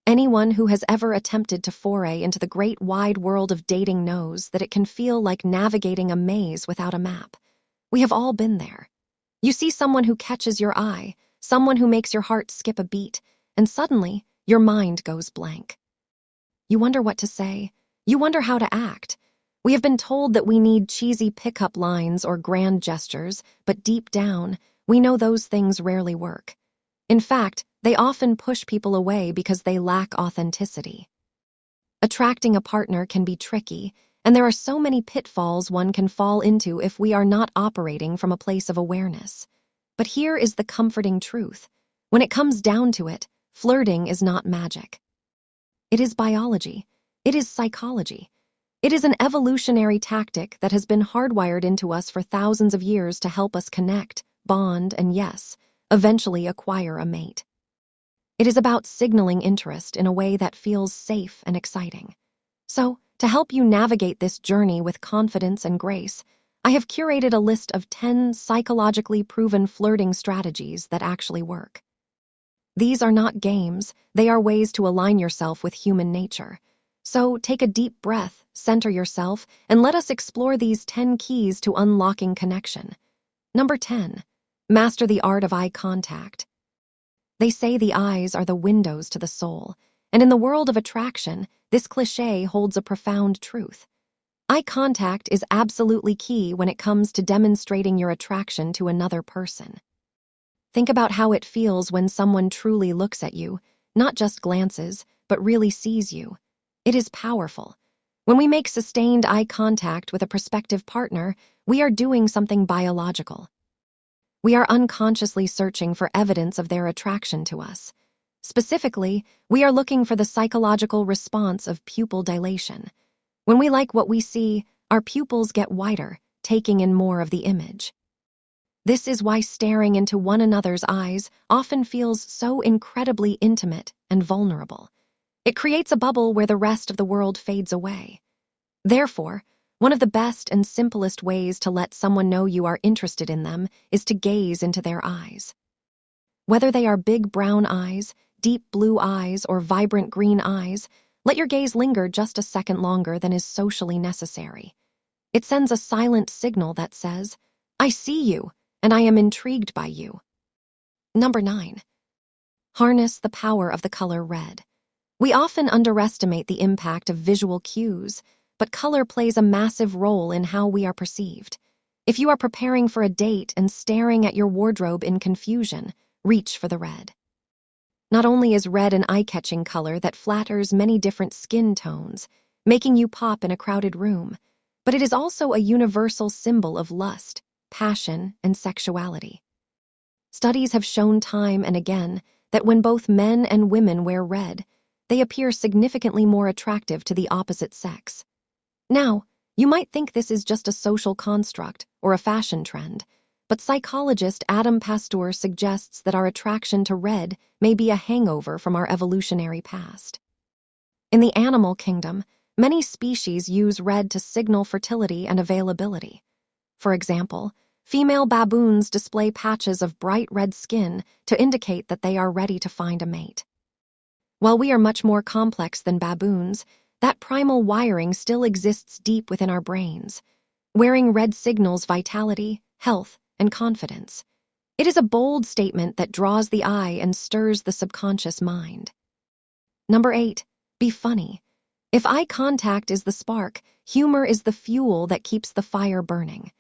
Anyone who has ever attempted to foray into the great wide world of dating knows that it can feel like navigating a maze without a map. We have all been there. You see someone who catches your eye, someone who makes your heart skip a beat, and suddenly your mind goes blank. You wonder what to say. You wonder how to act. We have been told that we need cheesy pickup lines or grand gestures, but deep down, we know those things rarely work. In fact, they often push people away because they lack authenticity. Attracting a partner can be tricky, and there are so many pitfalls one can fall into if we are not operating from a place of awareness. But here is the comforting truth. When it comes down to it, flirting is not magic. It is biology. It is psychology. It is an evolutionary tactic that has been hardwired into us for thousands of years to help us connect, bond, and yes, eventually acquire a mate. It is about signaling interest in a way that feels safe and exciting. So, to help you navigate this journey with confidence and grace, I have curated a list of 10 psychologically proven flirting strategies that actually work. These are not games, they are ways to align yourself with human nature. So, take a deep breath, center yourself, and let us explore these 10 keys to unlocking connection. Number 10. Master the art of eye contact. They say the eyes are the windows to the soul, and in the world of attraction, this cliché holds a profound truth. Eye contact is absolutely key when it comes to demonstrating your attraction to another person. Think about how it feels when someone truly looks at you, not just glances, but really sees you. It is powerful. When we make sustained eye contact with a prospective partner, we are doing something biological. We are unconsciously searching for evidence of their attraction to us. Specifically, we are looking for the psychological response of pupil dilation. When we like what we see, our pupils get wider, taking in more of the image. This is why staring into one another's eyes often feels so incredibly intimate and vulnerable. It creates a bubble where the rest of the world fades away. Therefore, one of the best and simplest ways to let someone know you are interested in them is to gaze into their eyes. Whether they are big brown eyes, deep blue eyes, or vibrant green eyes, let your gaze linger just a second longer than is socially necessary. It sends a silent signal that says, "I see you, and I am intrigued by you." Number 9. Harness the power of the color red. We often underestimate the impact of visual cues, but color plays a massive role in how we are perceived. If you are preparing for a date and staring at your wardrobe in confusion, reach for the red. Not only is red an eye-catching color that flatters many different skin tones, making you pop in a crowded room, but it is also a universal symbol of lust, passion, and sexuality. Studies have shown time and again that when both men and women wear red, they appear significantly more attractive to the opposite sex. Now, you might think this is just a social construct or a fashion trend, but psychologist Adam Pasteur suggests that our attraction to red may be a hangover from our evolutionary past. In the animal kingdom, many species use red to signal fertility and availability. For example, female baboons display patches of bright red skin to indicate that they are ready to find a mate. While we are much more complex than baboons, that primal wiring still exists deep within our brains. Wearing red signals vitality, health, and confidence. It is a bold statement that draws the eye and stirs the subconscious mind. Number 8. Be funny. If eye contact is the spark, humor is the fuel that keeps the fire burning.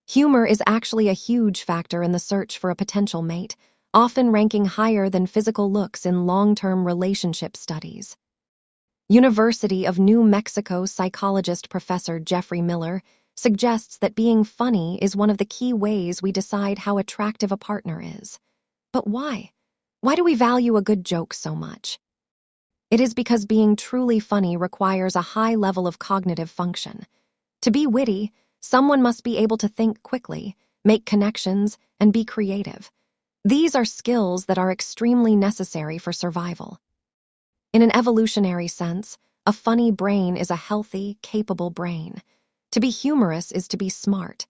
Humor is actually a huge factor in the search for a potential mate, often ranking higher than physical looks in long-term relationship studies. University of New Mexico psychologist Professor Jeffrey Miller suggests that being funny is one of the key ways we decide how attractive a partner is. But why? Why do we value a good joke so much? It is because being truly funny requires a high level of cognitive function. To be witty, someone must be able to think quickly, make connections, and be creative. These are skills that are extremely necessary for survival. In an evolutionary sense, a funny brain is a healthy, capable brain. To be humorous is to be smart.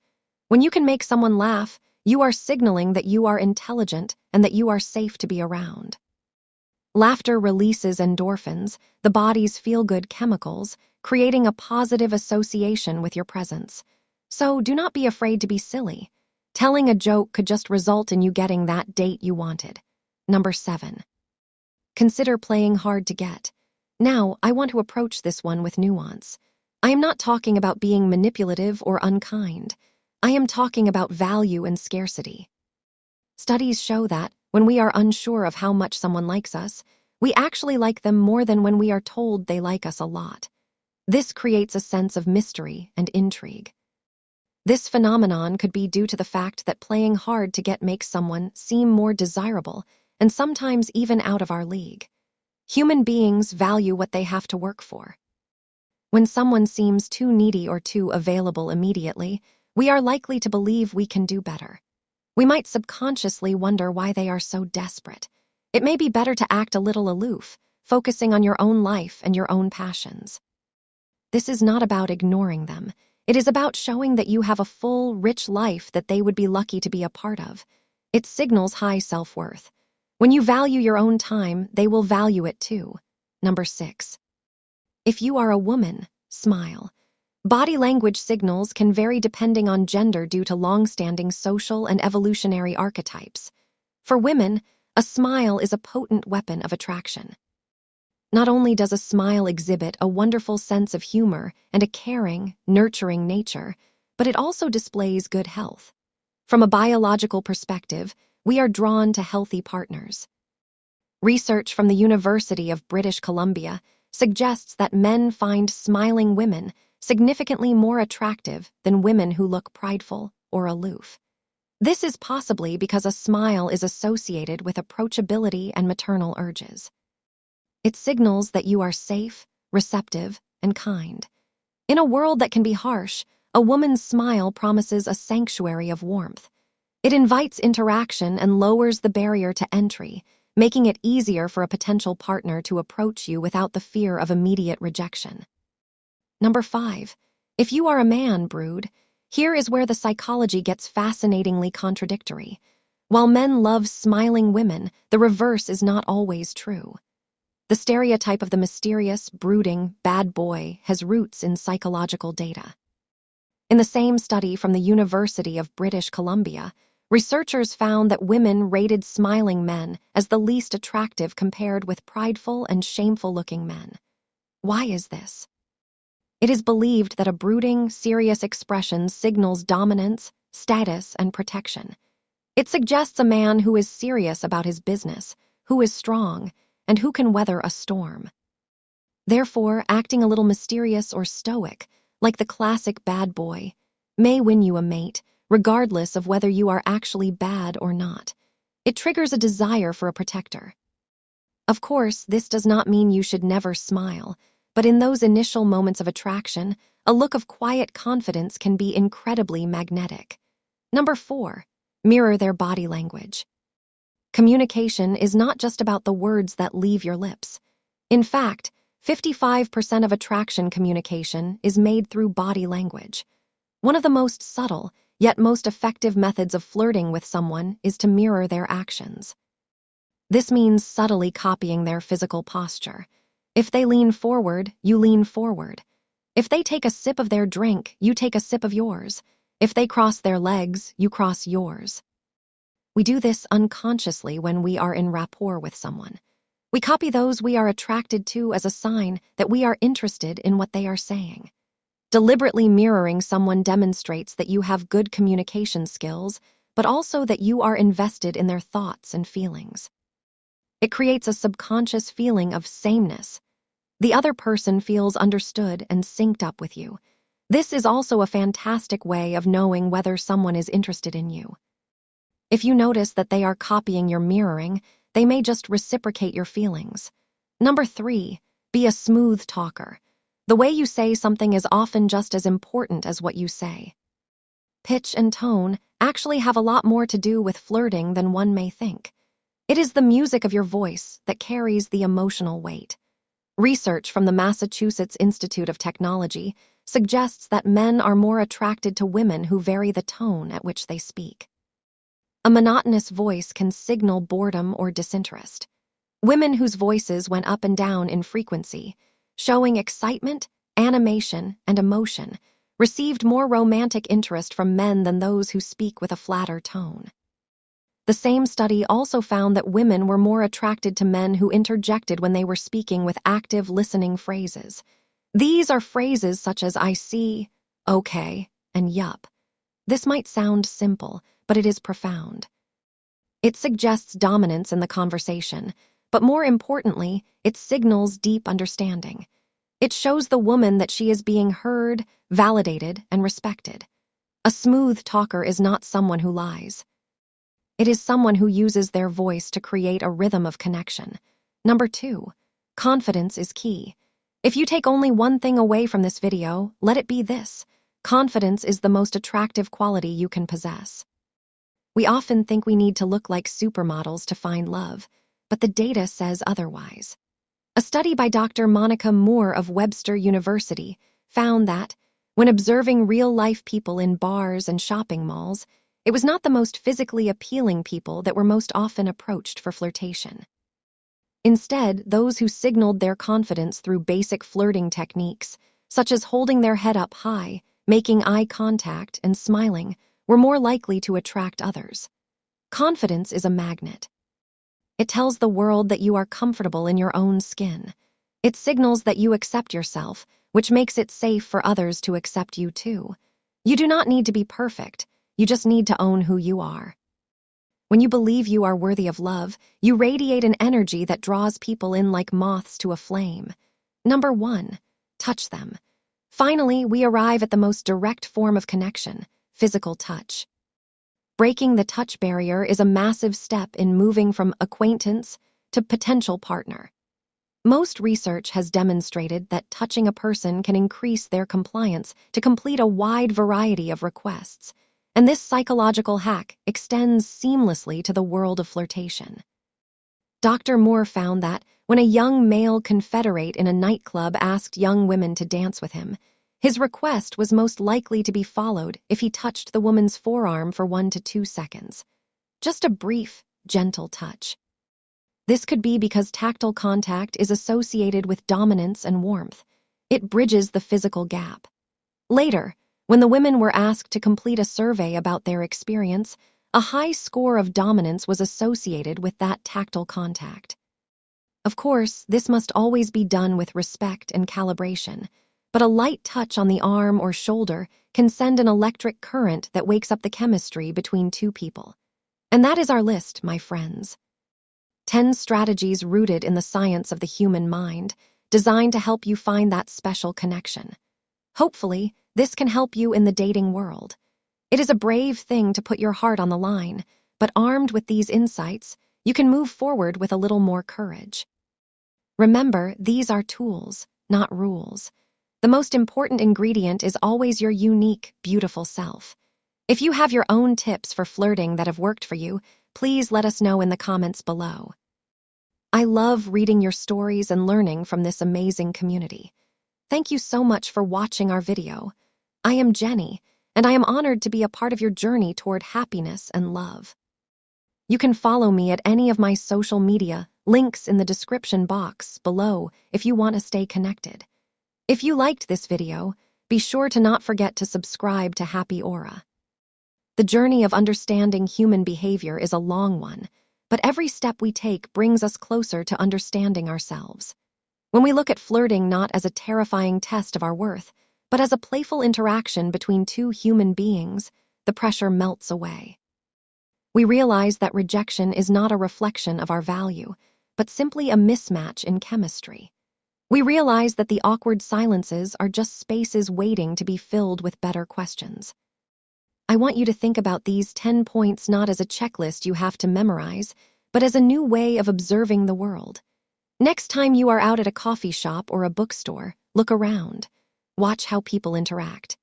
When you can make someone laugh, you are signaling that you are intelligent and that you are safe to be around. Laughter releases endorphins, the body's feel-good chemicals, creating a positive association with your presence. So do not be afraid to be silly. Telling a joke could just result in you getting that date you wanted. Number 7. Consider playing hard to get. Now, I want to approach this one with nuance. I am not talking about being manipulative or unkind. I am talking about value and scarcity. Studies show that, when we are unsure of how much someone likes us, we actually like them more than when we are told they like us a lot. This creates a sense of mystery and intrigue. This phenomenon could be due to the fact that playing hard to get makes someone seem more desirable and sometimes even out of our league. Human beings value what they have to work for. When someone seems too needy or too available immediately, we are likely to believe we can do better. We might subconsciously wonder why they are so desperate. It may be better to act a little aloof, focusing on your own life and your own passions. This is not about ignoring them. It is about showing that you have a full, rich life that they would be lucky to be a part of. It signals high self-worth. When you value your own time, they will value it too. Number 6. If you are a woman, smile. Body language signals can vary depending on gender due to long-standing social and evolutionary archetypes. For women, a smile is a potent weapon of attraction. Not only does a smile exhibit a wonderful sense of humor and a caring, nurturing nature, but it also displays good health. From a biological perspective, we are drawn to healthy partners. Research from the University of British Columbia suggests that men find smiling women significantly more attractive than women who look prideful or aloof. This is possibly because a smile is associated with approachability and maternal urges. It signals that you are safe, receptive, and kind. In a world that can be harsh, a woman's smile promises a sanctuary of warmth. It invites interaction and lowers the barrier to entry, making it easier for a potential partner to approach you without the fear of immediate rejection. Number 5. If you are a man, brood, here is where the psychology gets fascinatingly contradictory. While men love smiling women, the reverse is not always true. The stereotype of the mysterious, brooding, bad boy has roots in psychological data. In the same study from the University of British Columbia, researchers found that women rated smiling men as the least attractive compared with prideful and shameful-looking men. Why is this? It is believed that a brooding, serious expression signals dominance, status, and protection. It suggests a man who is serious about his business, who is strong, and who can weather a storm. Therefore, acting a little mysterious or stoic, like the classic bad boy, may win you a mate, regardless of whether you are actually bad or not. It triggers a desire for a protector. Of course, this does not mean you should never smile, but in those initial moments of attraction, a look of quiet confidence can be incredibly magnetic. Number 4. Mirror their body language. Communication is not just about the words that leave your lips. In fact, 55% of attraction communication is made through body language. One of the most subtle, yet most effective methods of flirting with someone is to mirror their actions. This means subtly copying their physical posture. If they lean forward, you lean forward. If they take a sip of their drink, you take a sip of yours. If they cross their legs, you cross yours. We do this unconsciously when we are in rapport with someone. We copy those we are attracted to as a sign that we are interested in what they are saying. Deliberately mirroring someone demonstrates that you have good communication skills, but also that you are invested in their thoughts and feelings. It creates a subconscious feeling of sameness. The other person feels understood and synced up with you. This is also a fantastic way of knowing whether someone is interested in you. If you notice that they are copying your mirroring, they may just reciprocate your feelings. Number 3, be a smooth talker. The way you say something is often just as important as what you say. Pitch and tone actually have a lot more to do with flirting than one may think. It is the music of your voice that carries the emotional weight. Research from the Massachusetts Institute of Technology suggests that men are more attracted to women who vary the tone at which they speak. A monotonous voice can signal boredom or disinterest. Women whose voices went up and down in frequency, showing excitement, animation, and emotion, received more romantic interest from men than those who speak with a flatter tone. The same study also found that women were more attracted to men who interjected when they were speaking with active listening phrases. These are phrases such as "I see," "okay," and "yup." This might sound simple, but it is profound. It suggests dominance in the conversation, but more importantly, it signals deep understanding. It shows the woman that she is being heard, validated, and respected. A smooth talker is not someone who lies. It is someone who uses their voice to create a rhythm of connection. Number 2, confidence is key. If you take only one thing away from this video, let it be this: confidence is the most attractive quality you can possess. We often think we need to look like supermodels to find love, but the data says otherwise. A study by Dr. Monica Moore of Webster University found that, when observing real-life people in bars and shopping malls, it was not the most physically appealing people that were most often approached for flirtation. Instead, those who signaled their confidence through basic flirting techniques, such as holding their head up high, making eye contact, and smiling, were more likely to attract others. Confidence is a magnet. It tells the world that you are comfortable in your own skin. It signals that you accept yourself, which makes it safe for others to accept you too. You do not need to be perfect. You just need to own who you are. When you believe you are worthy of love, you radiate an energy that draws people in like moths to a flame. Number 1, touch them. Finally, we arrive at the most direct form of connection: physical touch. Breaking the touch barrier is a massive step in moving from acquaintance to potential partner. Most research has demonstrated that touching a person can increase their compliance to complete a wide variety of requests, and this psychological hack extends seamlessly to the world of flirtation. Dr. Moore found that when a young male confederate in a nightclub asked young women to dance with him, his request was most likely to be followed if he touched the woman's forearm for 1 to 2 seconds. Just a brief, gentle touch. This could be because tactile contact is associated with dominance and warmth. It bridges the physical gap. Later, when the women were asked to complete a survey about their experience, a high score of dominance was associated with that tactile contact. Of course, this must always be done with respect and calibration, but a light touch on the arm or shoulder can send an electric current that wakes up the chemistry between two people. And that is our list, my friends. 10 strategies rooted in the science of the human mind, designed to help you find that special connection. Hopefully, this can help you in the dating world. It is a brave thing to put your heart on the line, but armed with these insights, you can move forward with a little more courage. Remember, these are tools, not rules. The most important ingredient is always your unique, beautiful self. If you have your own tips for flirting that have worked for you, please let us know in the comments below. I love reading your stories and learning from this amazing community. Thank you so much for watching our video. I am Jenny, and I am honored to be a part of your journey toward happiness and love. You can follow me at any of my social media, links in the description box below if you want to stay connected. If you liked this video, be sure to not forget to subscribe to Happy Aura. The journey of understanding human behavior is a long one, but every step we take brings us closer to understanding ourselves. When we look at flirting not as a terrifying test of our worth, but as a playful interaction between two human beings, the pressure melts away. We realize that rejection is not a reflection of our value, but simply a mismatch in chemistry. We realize that the awkward silences are just spaces waiting to be filled with better questions. I want you to think about these 10 points not as a checklist you have to memorize, but as a new way of observing the world. Next time you are out at a coffee shop or a bookstore, look around. Watch how people interact.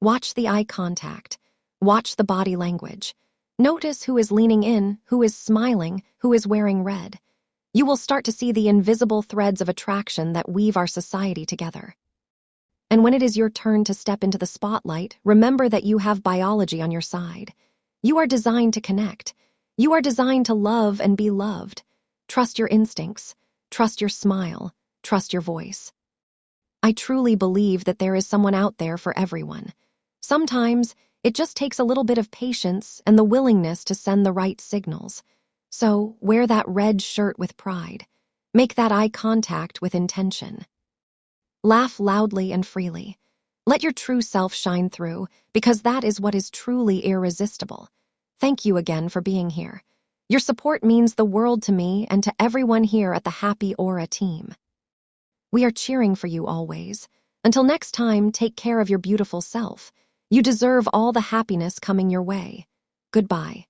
Watch the eye contact. Watch the body language. Notice who is leaning in, who is smiling, who is wearing red. You will start to see the invisible threads of attraction that weave our society together. And when it is your turn to step into the spotlight, remember that you have biology on your side. You are designed to connect. You are designed to love and be loved. Trust your instincts. Trust your smile. Trust your voice. I truly believe that there is someone out there for everyone. Sometimes it just takes a little bit of patience and the willingness to send the right signals. So wear that red shirt with pride. Make that eye contact with intention. Laugh loudly and freely. Let your true self shine through, because that is what is truly irresistible. Thank you again for being here. Your support means the world to me and to everyone here at the Happy Aura team. We are cheering for you always. Until next time, take care of your beautiful self. You deserve all the happiness coming your way. Goodbye.